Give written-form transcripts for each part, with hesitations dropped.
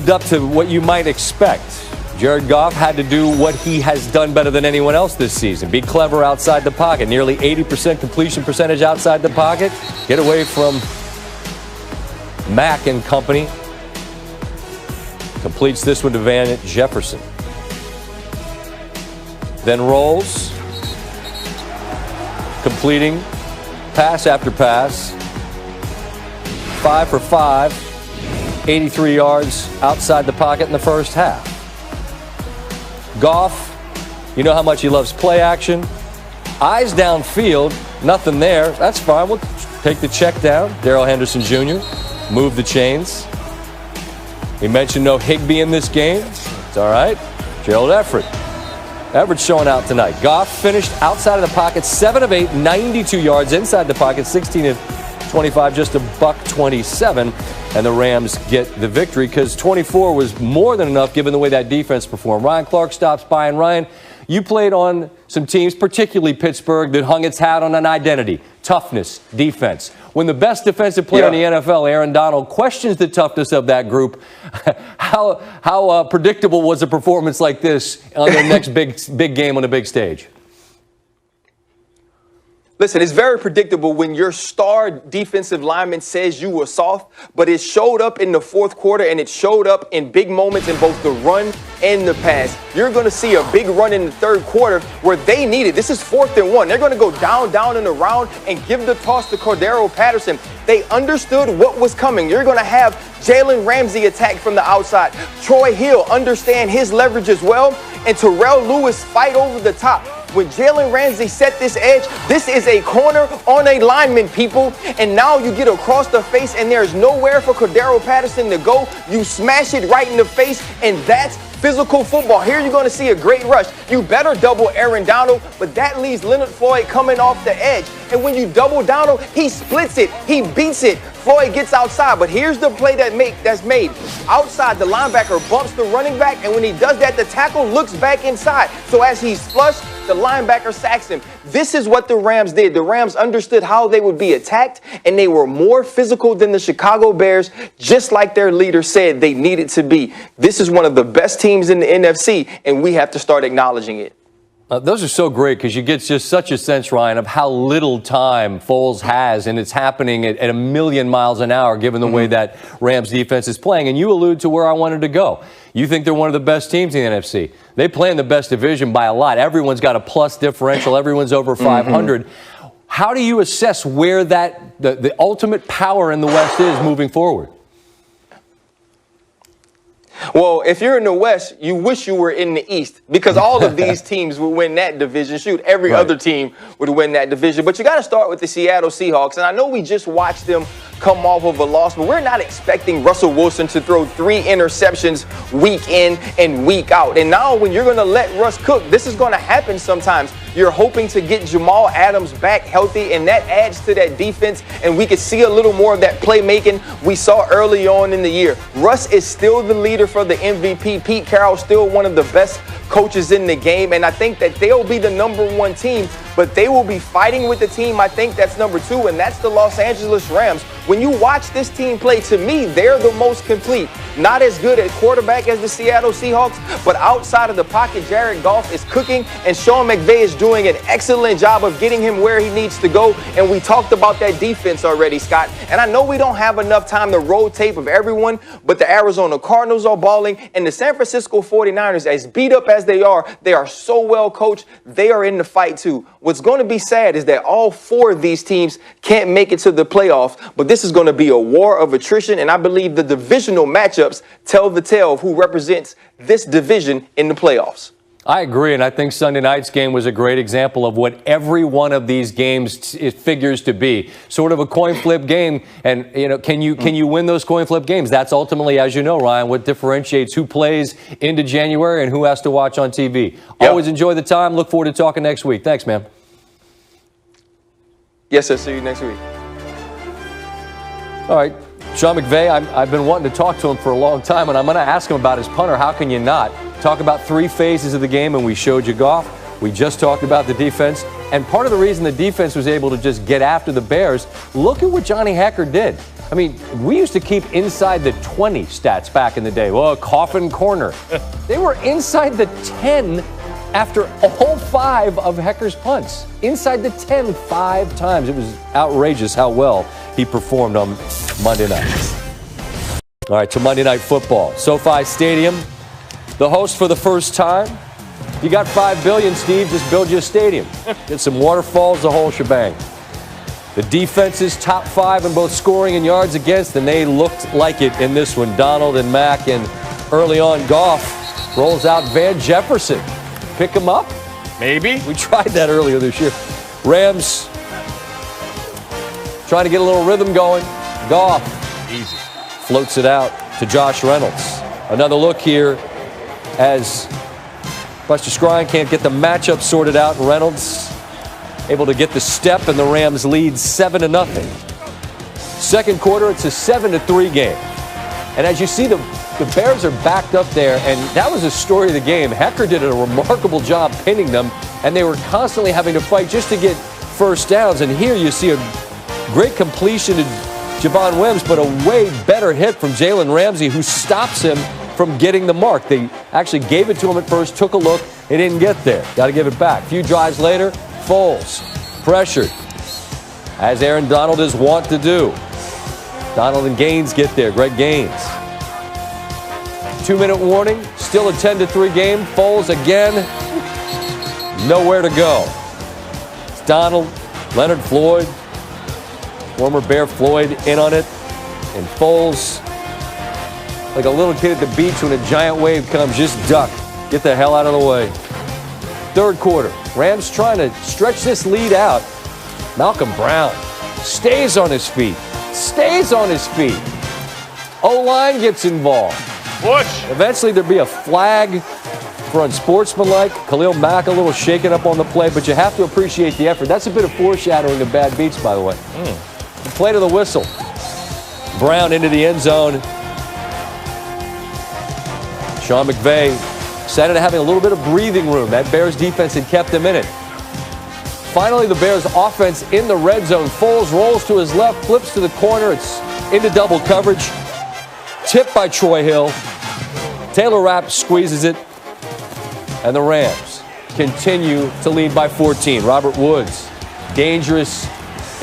lived up to what you might expect. Jared Goff had to do what he has done better than anyone else this season. Be clever outside the pocket. Nearly 80% completion percentage outside the pocket. Get away from Mack and company. Completes this one to Van Jefferson. Then rolls. Completing pass after pass. 5 for 5. 83 yards outside the pocket in the first half. Goff, you know how much he loves play action. Eyes downfield, nothing there. That's fine. We'll take the check down. Darrell Henderson Jr. Move the chains. We mentioned no Higbee in this game. It's all right. Gerald Everett. Everett's showing out tonight. Goff finished outside of the pocket, 7 of 8, 92 yards inside the pocket, 16 of 25, just a $127. And the Rams get the victory because 24 was more than enough given the way that defense performed. Ryan Clark stops by. And Ryan, you played on some teams, particularly Pittsburgh, that hung its hat on an identity, toughness, defense. When the best defensive player in the NFL, Aaron Donald, questions the toughness of that group, how predictable was a performance like this on their next big game on the big stage? Listen, it's very predictable when your star defensive lineman says you were soft, but it showed up in the fourth quarter and it showed up in big moments in both the run and the pass. You're going to see a big run in the third quarter where they need it. This is 4th and 1. They're going to go down and around and give the toss to Cordero Patterson. They understood what was coming. You're going to have Jalen Ramsey attack from the outside. Troy Hill understand his leverage as well. And Terrell Lewis fight over the top. When Jalen Ramsey set this edge, this is a corner on a lineman, people. And now you get across the face and there's nowhere for Cordero Patterson to go. You smash it right in the face, and that's physical football. Here you're going to see a great rush. You better double Aaron Donald, but that leaves Leonard Floyd coming off the edge. And when you double Donald, he splits it. He beats it. Floyd gets outside, but here's the play that's made. Outside, the linebacker bumps the running back, and when he does that, the tackle looks back inside. So as he's flushed, the linebacker sacks him. This is what the Rams did. The Rams understood how they would be attacked, and they were more physical than the Chicago Bears, just like their leader said they needed to be. This is one of the best teams in the NFC, and we have to start acknowledging it. Those are so great because you get just such a sense, Ryan, of how little time Foles has, and it's happening at a million miles an hour given the way that Rams defense is playing. And you allude to where I wanted to go. You think they're one of the best teams in the NFC. They play in the best division by a lot. Everyone's got a plus differential. Everyone's over 500. How do you assess where the ultimate power in the West is moving forward? Well, if you're in the West, you wish you were in the East because all of these teams would win that division. Shoot, every other team would win that division. But you got to start with the Seattle Seahawks. And I know we just watched them come off of a loss, but we're not expecting Russell Wilson to throw 3 interceptions week in and week out. And now when you're going to let Russ cook, this is going to happen sometimes. You're hoping to get Jamal Adams back healthy, and that adds to that defense, and we could see a little more of that playmaking we saw early on in the year. Russ is still the leader for the MVP. Pete Carroll still one of the best coaches in the game, and I think that they'll be the #1 team, but they will be fighting with the team I think that's #2, and that's the Los Angeles Rams. When you watch this team play, to me, they're the most complete. Not as good at quarterback as the Seattle Seahawks, but outside of the pocket, Jared Goff is cooking, and Sean McVay is doing an excellent job of getting him where he needs to go. And we talked about that defense already, Scott. And I know we don't have enough time to roll tape of everyone, but the Arizona Cardinals are balling, and the San Francisco 49ers, as beat up as they are so well coached. They are in the fight too. What's going to be sad is that all 4 of these teams can't make it to the playoffs, but this is going to be a war of attrition, and I believe the divisional matchups tell the tale of who represents this division in the playoffs. I agree, and I think Sunday night's game was a great example of what every one of these games figures to be. Sort of a coin flip game, and can you win those coin flip games? That's ultimately, as you know, Ryan, what differentiates who plays into January and who has to watch on TV. Yep. Always enjoy the time. Look forward to talking next week. Thanks, man. Yes, sir. See you next week. All right. Sean McVay, I've been wanting to talk to him for a long time, and I'm going to ask him about his punter. How can you not? Talk about 3 phases of the game, and we showed you Goff. We just talked about the defense. And part of the reason the defense was able to just get after the Bears, look at what Johnny Hekker did. I mean, we used to keep inside the 20 stats back in the day. Well, coffin corner. They were inside the 10 after all 5 of Hecker's punts. Inside the 10 5 times. It was outrageous how well he performed on Monday night. All right, to Monday Night Football. SoFi Stadium, the host for the first time. You got $5 billion, Steve, just build you a stadium. Get some waterfalls, the whole shebang. The defense is top 5 in both scoring and yards against, and they looked like it in this one. Donald and Mack, and early on, Goff rolls out Van Jefferson. Pick him up? Maybe. We tried that earlier this year. Rams trying to get a little rhythm going. Goff Easy. Floats it out to Josh Reynolds. Another look here as Buster Scrine can't get the matchup sorted out. Reynolds able to get the step, and the Rams lead 7-0. Second quarter, it's a 7-3 game. And as you see, the Bears are backed up there, and that was the story of the game. Hecker did a remarkable job pinning them, and they were constantly having to fight just to get first downs. And here you see a great completion to Javon Wims, but a way better hit from Jalen Ramsey, who stops him from getting the mark. They actually gave it to him at first, took a look, he didn't get there. Got to give it back. A few drives later, Foles pressured, as Aaron Donald is wont to do. Donald and Gaines get there. Greg Gaines. 2-minute warning. Still a 10-3 game. Foles again. Nowhere to go. It's Donald, Leonard Floyd, former Bear Floyd in on it, and Foles, like a little kid at the beach when a giant wave comes, just duck. Get the hell out of the way. Third quarter. Rams trying to stretch this lead out. Malcolm Brown stays on his feet. Stays on his feet. O-line gets involved. Push. Eventually there'd be a flag for unsportsmanlike. Khalil Mack a little shaken up on the play, but you have to appreciate the effort. That's a bit of foreshadowing of bad beats, by the way. The play to the whistle. Brown into the end zone. Sean McVay excited to having a little bit of breathing room. That Bears defense had kept him in it. Finally, the Bears offense in the red zone. Foles rolls to his left, flips to the corner. It's into double coverage. Tipped by Troy Hill. Taylor Rapp squeezes it. And the Rams continue to lead by 14. Robert Woods, dangerous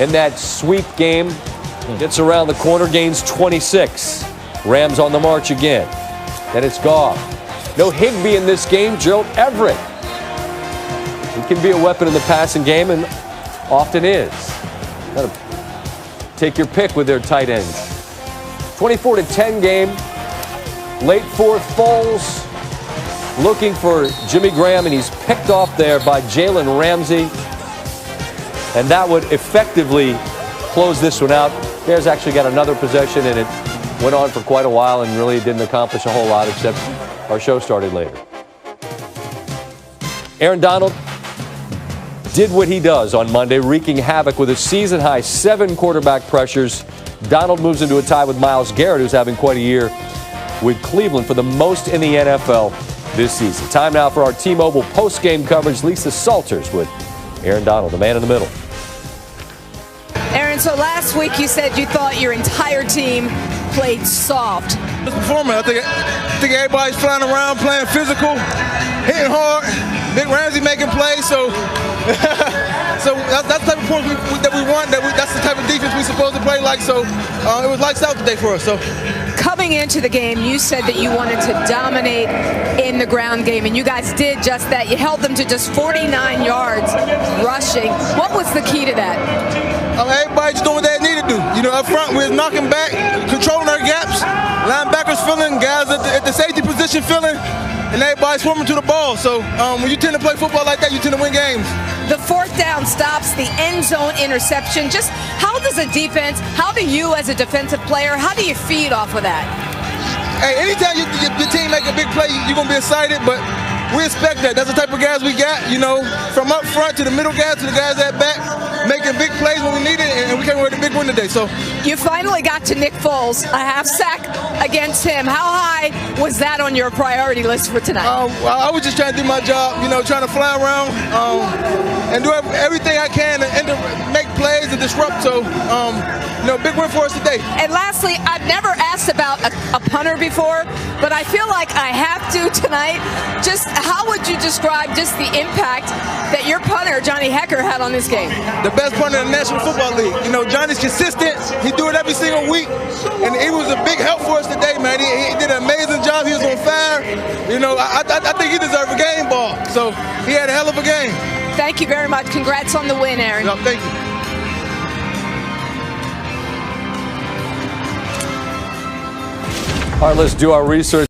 in that sweep game. Gets around the corner, gains 26. Rams on the march again. Then it's Goff. No Higbee in this game, Gerald Everett. He can be a weapon in the passing game, and often is. Got to take your pick with their tight ends. 24-10 game. Late fourth, Foles looking for Jimmy Graham, and he's picked off there by Jalen Ramsey. And that would effectively close this one out. Bears actually got another possession, and it went on for quite a while and really didn't accomplish a whole lot, except our show started later. Aaron Donald did what he does on Monday, wreaking havoc with a season-high 7 quarterback pressures. Donald moves into a tie with Myles Garrett, who's having quite a year with Cleveland for the most in the NFL this season. Time now for our T-Mobile post-game coverage. Lisa Salters with Aaron Donald, the man in the middle. Aaron, so last week you said you thought your entire team played soft. Performance. I think everybody's flying around, playing physical, hitting hard. Big Ramsey making plays, so that's the type of performance that we want. That's the type of defense we're supposed to play like. So it was lights out today for us. So coming into the game, you said that you wanted to dominate in the ground game, and you guys did just that. You held them to just 49 yards rushing. What was the key to that? Everybody's doing what they need to do. You know, up front, we're knocking back, controlling our gaps. Linebackers filling, guys at the safety position filling, and everybody's swarming to the ball. So when you tend to play football like that, you tend to win games. The fourth down stops, the end zone interception. Just how does a defense, how do you as a defensive player, how do you feed off of that? Hey, anytime your team make a big play, you're going to be excited, but we expect that. That's the type of guys we got, you know, from up front to the middle guys to the guys at back, making big plays when we need it, and we came away with a big win today. So you finally got to Nick Foles, a half sack against him. How high was that on your priority list for tonight? I was just trying to do my job, you know, trying to fly around and do everything I can and to make plays and disrupt. So big win for us today. And lastly, I've never asked about a punter before, but I feel like I have to tonight. Just how would you describe just the impact that your punter, Johnny Hekker, had on this game? The best punter in the National Football League. Johnny's consistent. He do it every single week, and he was a big help for us today, man. He did an amazing job. He was on fire. I think he deserved a game ball. So he had a hell of a game. Thank you very much. Congrats on the win, Aaron. No, thank you. All right, let's do our research.